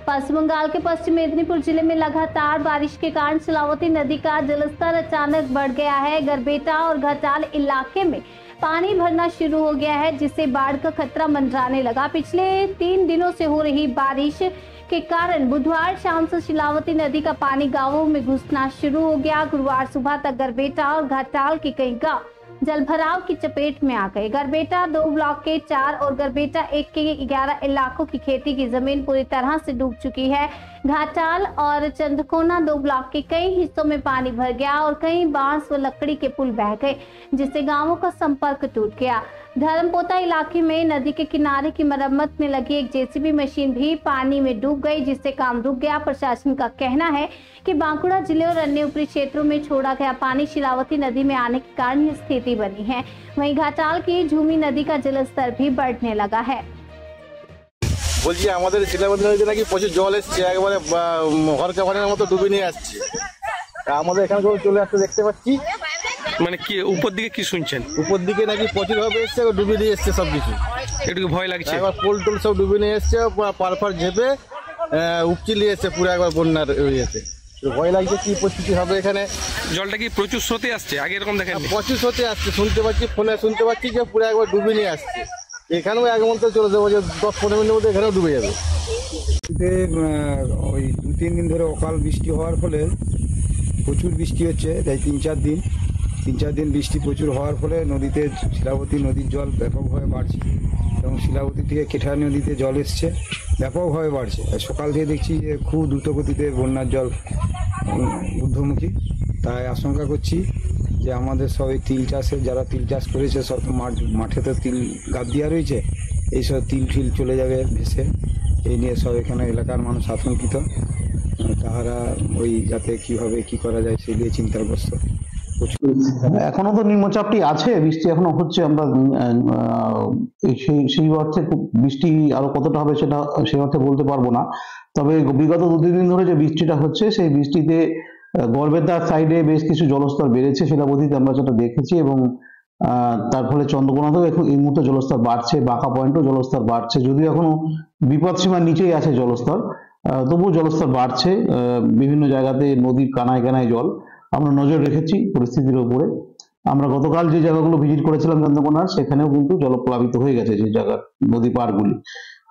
पश्चिम बंगाल के पश्चिम मेदिनीपुर जिले में लगातार बारिश के कारण शिलावती नदी का जलस्तर अचानक बढ़ गया है। गरबेटा और घाटाल इलाके में पानी भरना शुरू हो गया है, जिससे बाढ़ का खतरा मंडराने लगा। पिछले 3 दिनों से हो रही बारिश के कारण बुधवार शाम से शिलावती नदी का पानी गांवों में घुसना शुरू हो गया। गुरुवार सुबह तक गरबेटा और घाटाल के कई गांव जलभराव की चपेट में आ गए। गरबेटा 2 ब्लॉक के 4 और गरबेटा 1 के 11 इलाकों की खेती की जमीन पूरी तरह से डूब चुकी है। घाटाल और चंदकोना 2 ब्लॉक के कई हिस्सों में पानी भर गया और कई बांस व लकड़ी के पुल बह गए, जिससे गांवों का संपर्क टूट गया। धर्मपोता इलाके में नदी के किनारे की मरम्मत में लगी एक जेसीबी मशीन भी पानी में डूब गई, जिससे काम रुक गया। प्रशासन का कहना है कि बांकुड़ा जिले और अन्य ऊपरी क्षेत्रों में छोड़ा गया पानी शिलावती नदी में आने के कारण यह स्थिति बनी है। वहीं घाटाल की झूमी नदी का जलस्तर भी बढ़ने लगा है। বলছি আমাদের শিলাবতী নদীতে নাকি প্রচুর জল এসছে, একেবারে ঘর চাপানের মতো ডুবে নিয়ে আসছে। আমাদের এখানে চলে আসতে দেখতে পাচ্ছি। মানে কি উপর দিকে কি শুনছেন? উপর দিকে নাকি প্রচুর ভাবে এসছে, ডুবে নিয়ে এসছে সবকিছু। একটু ভয় লাগছে। একবার পোল টোল সব ডুবে নিয়ে এসছে, পারফার ঝেপে উপচি নিয়ে এসছে পুরো একবার বন্যার ইয়েতে। ভয় লাগছে কি পরিস্থিতি হবে এখানে। জলটা কি প্রচুর স্রোতে আসছে? আগে এরকম দেখেন? প্রচুর স্রোতে আসছে, শুনতে পাচ্ছি, ফোনে শুনতে পাচ্ছি যে পুরো একবার ডুবে নিয়ে আসছে। এখানেও এক মন্ত্রে চলে যাবো যে 10-15 মিনিটের মধ্যে এখানেও ডুবে যাবে। ওই 2-3 দিন ধরে অকাল বৃষ্টি হওয়ার ফলে প্রচুর বৃষ্টি হচ্ছে, তাই 3-4 দিন বৃষ্টি প্রচুর হওয়ার ফলে নদীতে শিলাবতী নদীর জল ব্যাপকভাবে বাড়ছে এবং শিলাবতী থেকে কেঠার নদীতে জল এসছে, ব্যাপকভাবে বাড়ছে। সকাল থেকে দেখছি যে খুব দ্রুত গতিতে বন্যার জল ঊর্ধ্বমুখী। তাই আশঙ্কা করছি যে আমাদের সব এই তিল চাষে যারা তিল চাষ করেছে সব মাঠে তো তিল গাদ দেওয়া রয়েছে, এইসব তিল ঠিল চলে যাবে ভেসে। এই নিয়ে সব এখানে এলাকার মানুষ আতঙ্কিত। তাহারা ওই যাতে কিভাবে কি করা যায় সেই নিয়ে চিন্তাগ্রস্ত। এখনো তো নিম্নচাপটি আছে, বৃষ্টি এখনো হচ্ছে। আমরা সেই অর্থে বৃষ্টি আরো কতটা হবে সেটা সেই অর্থে বলতে পারবো না। তবে বিগত 2-3 দিন ধরে যে বৃষ্টিটা হচ্ছে, সেই বৃষ্টিতে গড়বেতার সাইডে বেশ কিছু জলস্তর বেড়েছে, শিলাবতীতে আমরা যেটা দেখেছি, এবং তার ফলে চন্দ্রকোনাতেও এখন এই মুহূর্তে জলস্তর বাড়ছে, বাঁকা পয়েন্টেও জলস্তর বাড়ছে। যদিও এখনো বিপদ সীমার নিচেই আছে জলস্তর, তবুও জলস্তর বাড়ছে। বিভিন্ন জায়গাতে নদীর কানায় কানায় জল। আমরা নজর রেখেছি পরিস্থিতির উপরে। আমরা গতকাল যে জায়গাগুলো ভিজিট করেছিলাম চন্দ্রকোনার, সেখানেও কিন্তু জলপ্লাবিত হয়ে গেছে সেই জায়গার নদী পাড়গুলি।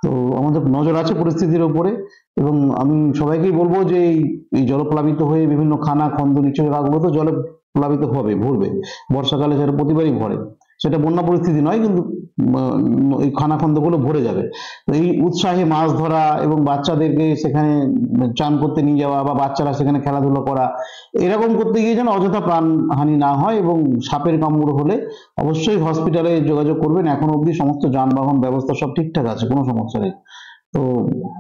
তো আমাদের নজর আছে পরিস্থিতির উপরে, এবং আমি সবাইকেই বলবো যে এই জলপ্লাবিত হয়ে বিভিন্ন খানা খন্দ নিচের এলাকাগুলো তো জলে প্লাবিত হবে, ভরবে। বর্ষাকালে সেটা প্রতিবারই ভরে, সেটা বন্যা পরিস্থিতি নয়, কিন্তু এই খানা খন্দগুলো ভরে যাবে। এই উৎসাহে মাছ ধরা এবং বাচ্চাদেরকে সেখানে চান করতে নিয়ে যাওয়া বা বাচ্চারা সেখানে খেলাধুলো করা, এরকম করতে গিয়ে যেন অযথা প্রাণহানি না হয়। এবং সাপের কামড় হলে অবশ্যই হসপিটালে যোগাযোগ করবেন। এখন অবধি সমস্ত যানবাহন ব্যবস্থা সব ঠিকঠাক আছে, কোনো সমস্যা নেই। তো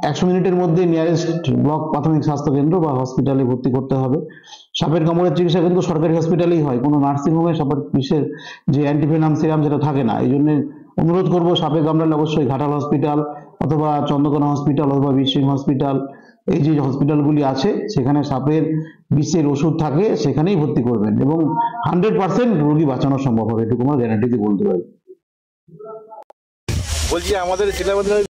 100 মিনিটের মধ্যে নিয়ারেস্ট ব্লক প্রাথমিক স্বাস্থ্য কেন্দ্র বা হসপিটালে ভর্তি করতে হবে। সাপের কামড়ের চিকিৎসা কিন্তু সরকারি হসপিটালেই হয়, কোনো নার্সিংহোমে সাপের বিষের যে অ্যান্টিভেনাম সিরাম যেটা থাকে না। এই জন্য অনুরোধ করবো, সাপে কামড়ালে অবশ্যই ঘাটাল হসপিটাল অথবা চন্দ্রকোনা হসপিটাল অথবা বীরসিং হসপিটাল, এই যে হসপিটালগুলি আছে সেখানে সাপের বিষের ওষুধ থাকে, সেখানেই ভর্তি করবেন এবং 100% রোগী বাঁচানো সম্ভব হবে, এটুকু আমরা গ্যারান্টি দিয়ে বলতে পারি। বলছি আমাদের শিলাবতী